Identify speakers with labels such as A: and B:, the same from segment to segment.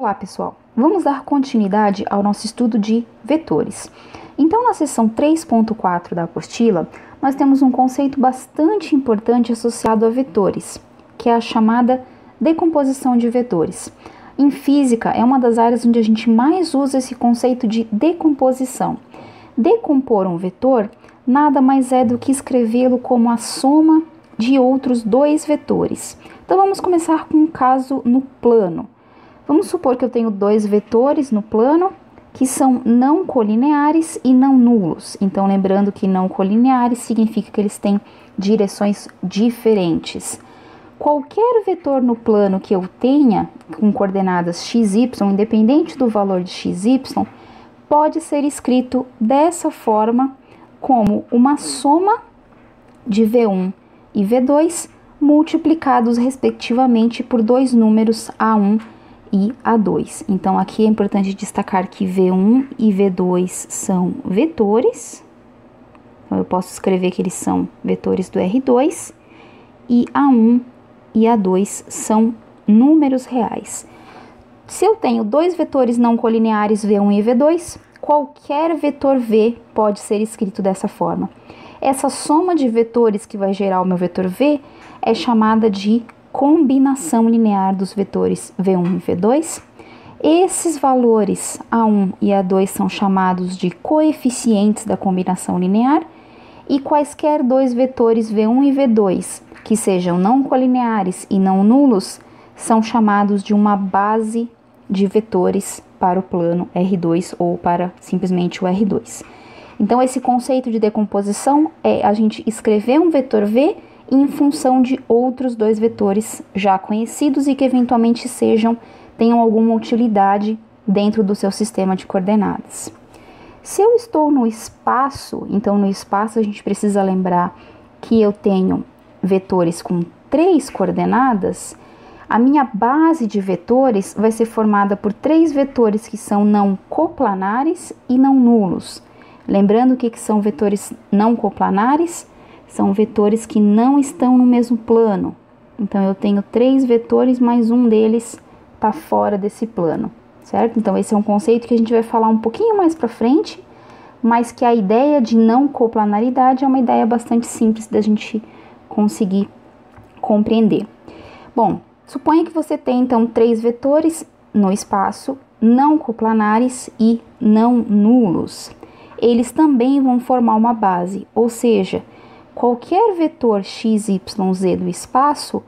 A: Olá pessoal, vamos dar continuidade ao nosso estudo de vetores. Então na seção 3.4 da apostila, nós temos um conceito bastante importante associado a vetores, que é a chamada decomposição de vetores. Em física é uma das áreas onde a gente mais usa esse conceito de decomposição. Decompor um vetor nada mais é do que escrevê-lo como a soma de outros dois vetores. Então vamos começar com um caso no plano. Vamos supor que eu tenho dois vetores no plano que são não colineares e não nulos. Então, lembrando que não colineares significa que eles têm direções diferentes. Qualquer vetor no plano que eu tenha com coordenadas x, y, independente do valor de x, y, pode ser escrito dessa forma como uma soma de V1 e V2 multiplicados respectivamente por dois números A1 e A2. Então, aqui é importante destacar que V1 e V2 são vetores. Então, eu posso escrever que eles são vetores do R2. E A1 e A2 são números reais. Se eu tenho dois vetores não colineares V1 e V2, qualquer vetor V pode ser escrito dessa forma. Essa soma de vetores que vai gerar o meu vetor V é chamada de combinação linear dos vetores V1 e V2. Esses valores A1 e A2 são chamados de coeficientes da combinação linear, e quaisquer dois vetores V1 e V2 que sejam não colineares e não nulos são chamados de uma base de vetores para o plano R2 ou para simplesmente o R2. Então, esse conceito de decomposição é a gente escrever um vetor V em função de outros dois vetores já conhecidos e que eventualmente tenham alguma utilidade dentro do seu sistema de coordenadas. Se eu estou no espaço, então no espaço a gente precisa lembrar que eu tenho vetores com 3 coordenadas, a minha base de vetores vai ser formada por 3 vetores que são não coplanares e não nulos. Lembrando que são vetores não coplanares, são vetores que não estão no mesmo plano. Então, eu tenho 3 vetores, mas um deles está fora desse plano, certo? Então, esse é um conceito que a gente vai falar um pouquinho mais para frente, mas que a ideia de não coplanaridade é uma ideia bastante simples da gente conseguir compreender. Bom, suponha que você tem, então, 3 vetores no espaço não coplanares e não nulos. Eles também vão formar uma base, ou seja, qualquer vetor x, y, z do espaço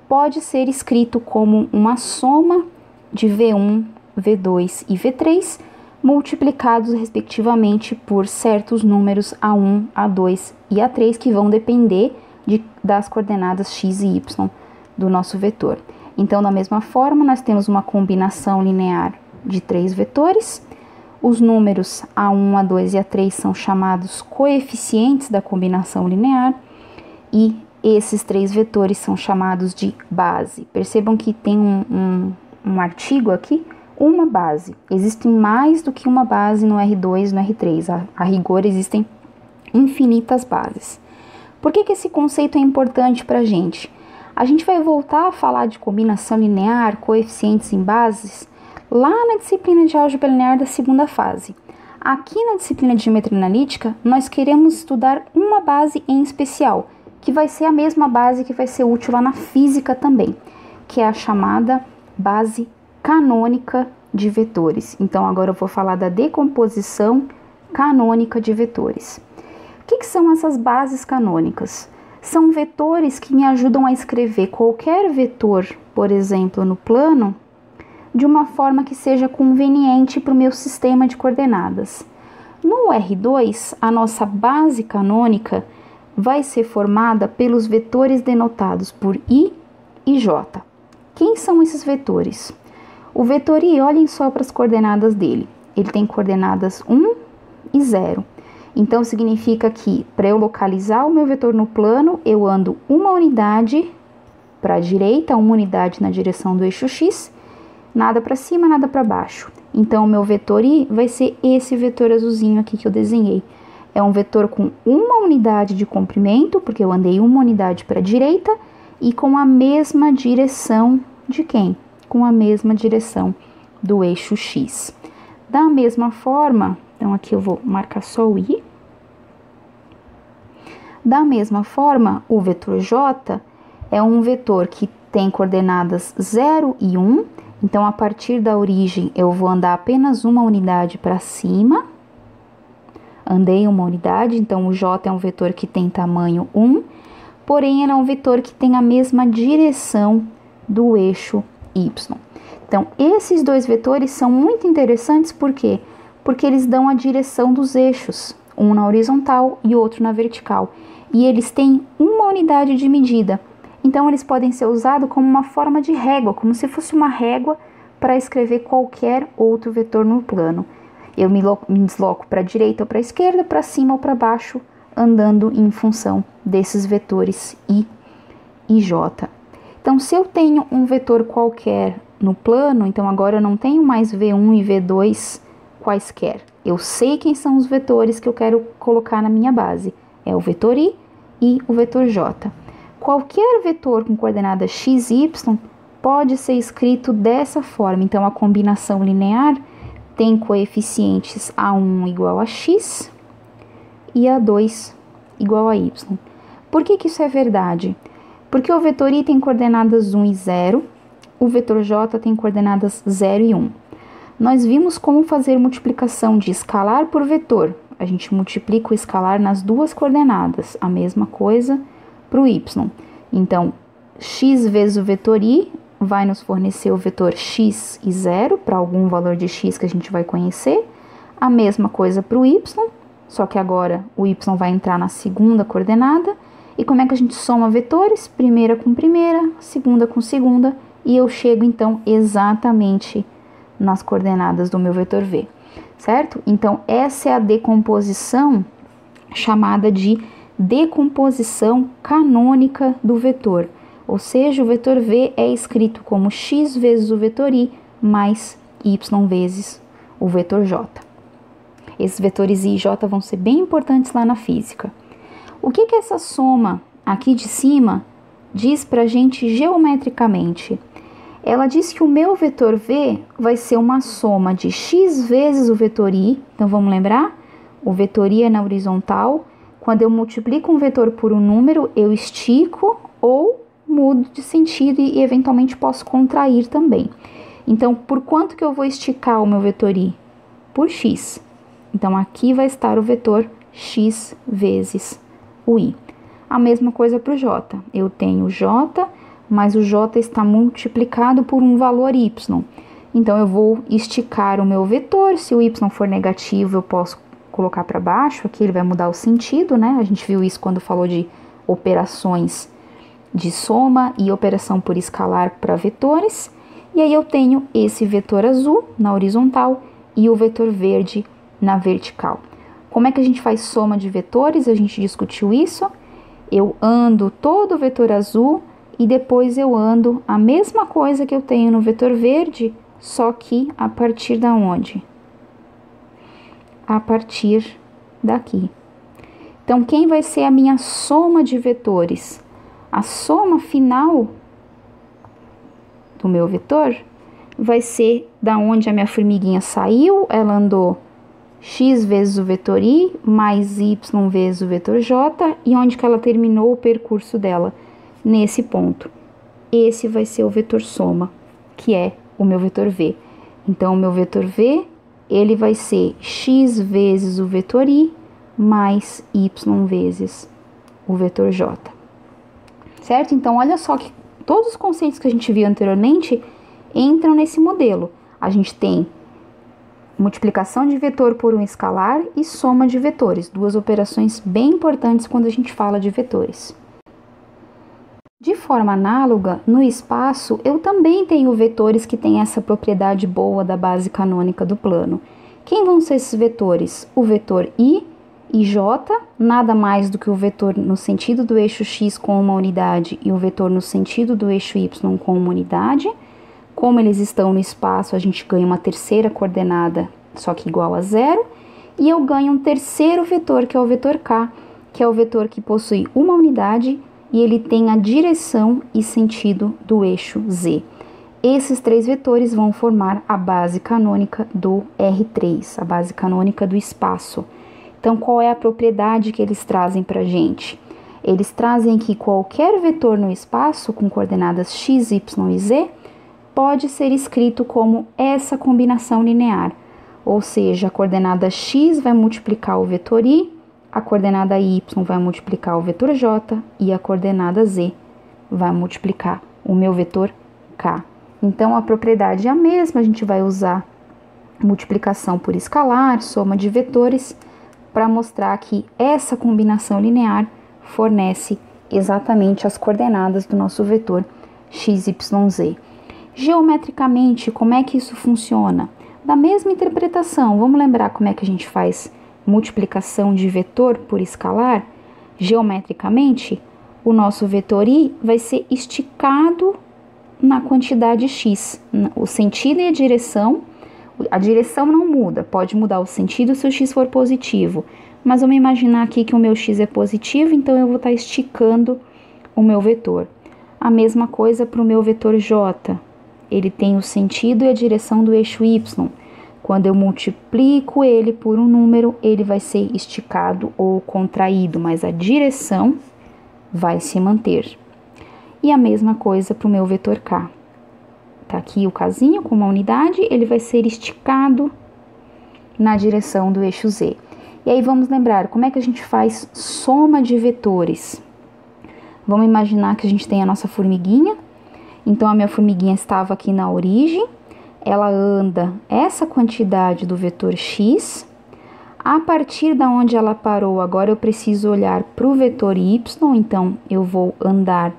A: pode ser escrito como uma soma de V1, V2 e V3 multiplicados respectivamente por certos números A1, A2 e A3 que vão depender das coordenadas x e y do nosso vetor. Então, da mesma forma, nós temos uma combinação linear de 3 vetores. Os números A1, A2 e A3 são chamados coeficientes da combinação linear e esses 3 vetores são chamados de base. Percebam que tem um artigo aqui, uma base. Existem mais do que uma base no R2 e no R3. A rigor existem infinitas bases. Por que esse conceito é importante para a gente? A gente vai voltar a falar de combinação linear, coeficientes em bases, lá na disciplina de álgebra linear da segunda fase. Aqui na disciplina de geometria analítica, nós queremos estudar uma base em especial, que vai ser a mesma base que vai ser útil lá na física também, que é a chamada base canônica de vetores. Então, agora eu vou falar da decomposição canônica de vetores. O que são essas bases canônicas? São vetores que me ajudam a escrever qualquer vetor, por exemplo, no plano, de uma forma que seja conveniente para o meu sistema de coordenadas. No R2, a nossa base canônica vai ser formada pelos vetores denotados por I e J. Quem são esses vetores? O vetor I, olhem só para as coordenadas dele. Ele tem coordenadas 1 e 0. Então, significa que para eu localizar o meu vetor no plano, eu ando uma unidade para a direita, uma unidade na direção do eixo X, nada para cima, nada para baixo. Então, o meu vetor I vai ser esse vetor azulzinho aqui que eu desenhei. É um vetor com uma unidade de comprimento, porque eu andei uma unidade para a direita, e com a mesma direção de quem? Com a mesma direção do eixo x. Da mesma forma, então aqui eu vou marcar só o i. Da mesma forma, o vetor j é um vetor que tem coordenadas 0 e 1. Então, a partir da origem, eu vou andar apenas uma unidade para cima. Andei uma unidade, então o j é um vetor que tem tamanho 1. Porém, ele é um vetor que tem a mesma direção do eixo y. Então, esses dois vetores são muito interessantes, por quê? Porque eles dão a direção dos eixos, um na horizontal e outro na vertical. E eles têm uma unidade de medida. Então, eles podem ser usados como uma forma de régua, como se fosse uma régua para escrever qualquer outro vetor no plano. Eu me desloco para a direita ou para a esquerda, para cima ou para baixo, andando em função desses vetores i e j. Então, se eu tenho um vetor qualquer no plano, então agora eu não tenho mais v1 e v2 quaisquer. Eu sei quem são os vetores que eu quero colocar na minha base. É o vetor i e o vetor j. Qualquer vetor com coordenada x e y pode ser escrito dessa forma. Então, a combinação linear tem coeficientes a1 igual a x e a2 igual a y. Por que isso é verdade? Porque o vetor i tem coordenadas 1 e 0, o vetor j tem coordenadas 0 e 1. Nós vimos como fazer multiplicação de escalar por vetor. A gente multiplica o escalar nas duas coordenadas, a mesma coisa para o y. Então, x vezes o vetor i vai nos fornecer o vetor x e 0 para algum valor de x que a gente vai conhecer. A mesma coisa para o y, só que agora o y vai entrar na segunda coordenada. E como é que a gente soma vetores? Primeira com primeira, segunda com segunda, e eu chego então exatamente nas coordenadas do meu vetor v, certo? Então, essa é a decomposição chamada de decomposição canônica do vetor, ou seja, o vetor v é escrito como x vezes o vetor i mais y vezes o vetor j. Esses vetores i e j vão ser bem importantes lá na física. O que essa soma aqui de cima diz pra gente geometricamente? Ela diz que o meu vetor v vai ser uma soma de x vezes o vetor i. Então, vamos lembrar? O vetor i é na horizontal. Quando eu multiplico um vetor por um número, eu estico ou mudo de sentido e eventualmente posso contrair também. Então, por quanto que eu vou esticar o meu vetor i? Por x. Então, aqui vai estar o vetor x vezes o i. A mesma coisa para o j. Eu tenho j, mas o j está multiplicado por um valor y. Então, eu vou esticar o meu vetor. Se o y for negativo, eu posso colocar para baixo, aqui ele vai mudar o sentido, né? A gente viu isso quando falou de operações de soma e operação por escalar para vetores. E aí eu tenho esse vetor azul na horizontal e o vetor verde na vertical. Como é que a gente faz soma de vetores? A gente discutiu isso. Eu ando todo o vetor azul e depois eu ando a mesma coisa que eu tenho no vetor verde, só que a partir da onde? A partir daqui. Então, quem vai ser a minha soma de vetores? A soma final do meu vetor vai ser da onde a minha formiguinha saiu, ela andou x vezes o vetor i mais y vezes o vetor j, e onde que ela terminou o percurso dela? Nesse ponto. Esse vai ser o vetor soma, que é o meu vetor v. Então, o meu vetor v, ele vai ser x vezes o vetor i mais y vezes o vetor j. Certo? Então, olha só que todos os conceitos que a gente viu anteriormente entram nesse modelo. A gente tem multiplicação de vetor por um escalar e soma de vetores, duas operações bem importantes quando a gente fala de vetores. De forma análoga, no espaço, eu também tenho vetores que têm essa propriedade boa da base canônica do plano. Quem vão ser esses vetores? O vetor i e j, nada mais do que o vetor no sentido do eixo x com uma unidade e o vetor no sentido do eixo y com uma unidade. Como eles estão no espaço, a gente ganha uma terceira coordenada, só que igual a 0. E eu ganho um terceiro vetor, que é o vetor k, que é o vetor que possui uma unidade e ele tem a direção e sentido do eixo z. Esses três vetores vão formar a base canônica do R3, a base canônica do espaço. Então, qual é a propriedade que eles trazem para a gente? Eles trazem que qualquer vetor no espaço com coordenadas x, y e z pode ser escrito como essa combinação linear, ou seja, a coordenada x vai multiplicar o vetor i, a coordenada y vai multiplicar o vetor j e a coordenada z vai multiplicar o meu vetor k. Então, a propriedade é a mesma, a gente vai usar multiplicação por escalar, soma de vetores, para mostrar que essa combinação linear fornece exatamente as coordenadas do nosso vetor x, y, z. Geometricamente, como é que isso funciona? Da mesma interpretação, vamos lembrar como é que a gente faz multiplicação de vetor por escalar? Geometricamente, o nosso vetor i vai ser esticado na quantidade x. O sentido e a direção não muda, pode mudar o sentido se o x for positivo, mas vamos imaginar aqui que o meu x é positivo, então eu vou estar esticando o meu vetor. A mesma coisa para o meu vetor j, ele tem o sentido e a direção do eixo y. Quando eu multiplico ele por um número, ele vai ser esticado ou contraído, mas a direção vai se manter. E a mesma coisa para o meu vetor k. Tá aqui o kzinho com uma unidade, ele vai ser esticado na direção do eixo z. E aí vamos lembrar, como é que a gente faz soma de vetores? Vamos imaginar que a gente tem a nossa formiguinha. Então, a minha formiguinha estava aqui na origem. Ela anda essa quantidade do vetor x. A partir da onde ela parou, agora eu preciso olhar para o vetor y. Então, eu vou andar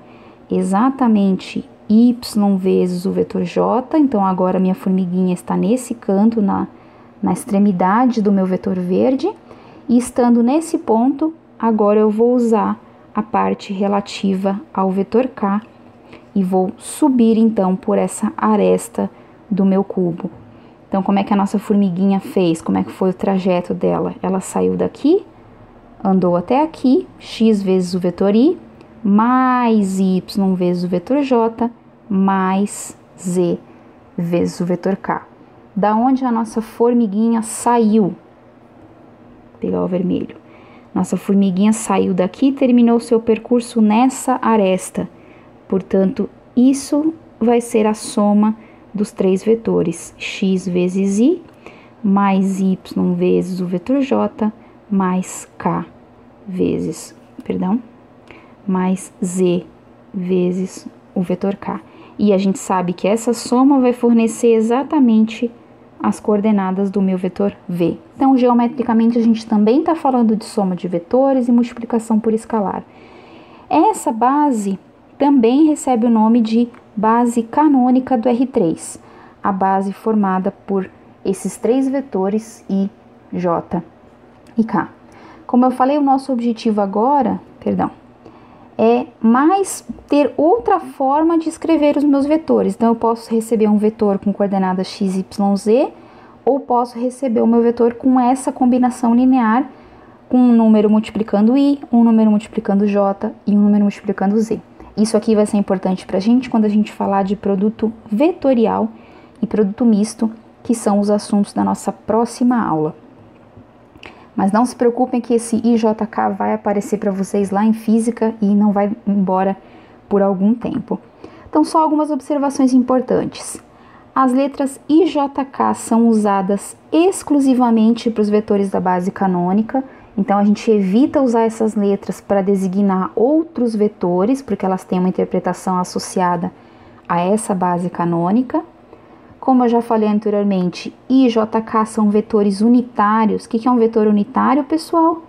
A: exatamente y vezes o vetor j, então agora minha formiguinha está nesse canto, na extremidade do meu vetor verde, e estando nesse ponto, agora eu vou usar a parte relativa ao vetor k e vou subir então por essa aresta do meu cubo. Então, como é que a nossa formiguinha fez? Como é que foi o trajeto dela? Ela saiu daqui, andou até aqui, x vezes o vetor i, mais y vezes o vetor j, mais z vezes o vetor k. Da onde a nossa formiguinha saiu? Vou pegar o vermelho. Nossa formiguinha saiu daqui e terminou seu percurso nessa aresta. Portanto, isso vai ser a soma dos três vetores, x vezes i, mais y vezes o vetor j, mais k vezes, mais z vezes o vetor k. E a gente sabe que essa soma vai fornecer exatamente as coordenadas do meu vetor v. Então, geometricamente, a gente também está falando de soma de vetores e multiplicação por escalar. Essa base também recebe o nome de base canônica do R3, a base formada por esses três vetores i, j e k. Como eu falei, o nosso objetivo agora, é mais ter outra forma de escrever os meus vetores. Então, eu posso receber um vetor com coordenadas x, y, z, ou posso receber o meu vetor com essa combinação linear, com um número multiplicando i, um número multiplicando j e um número multiplicando z. Isso aqui vai ser importante para a gente quando a gente falar de produto vetorial e produto misto, que são os assuntos da nossa próxima aula. Mas não se preocupem que esse IJK vai aparecer para vocês lá em física e não vai embora por algum tempo. Então, só algumas observações importantes. As letras IJK são usadas exclusivamente para os vetores da base canônica, então a gente evita usar essas letras para designar outros vetores, porque elas têm uma interpretação associada a essa base canônica. Como eu já falei anteriormente, I e JK são vetores unitários. O que é um vetor unitário, pessoal?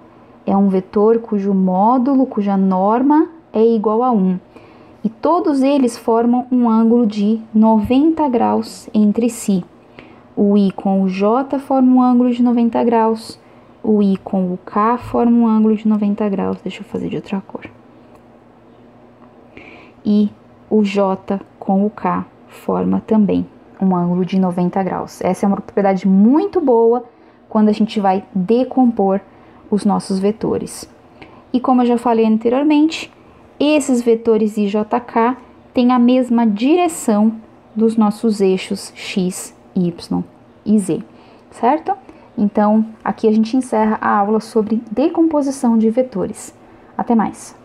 A: É um vetor cujo módulo, cuja norma é igual a 1. E todos eles formam um ângulo de 90 graus entre si. O I com o J forma um ângulo de 90 graus. O I com o K forma um ângulo de 90 graus. Deixa eu fazer de outra cor. E o J com o K forma também um ângulo de 90 graus. Essa é uma propriedade muito boa quando a gente vai decompor os nossos vetores. E como eu já falei anteriormente, esses vetores IJK têm a mesma direção dos nossos eixos x, y e z, certo? Então, aqui a gente encerra a aula sobre decomposição de vetores. Até mais!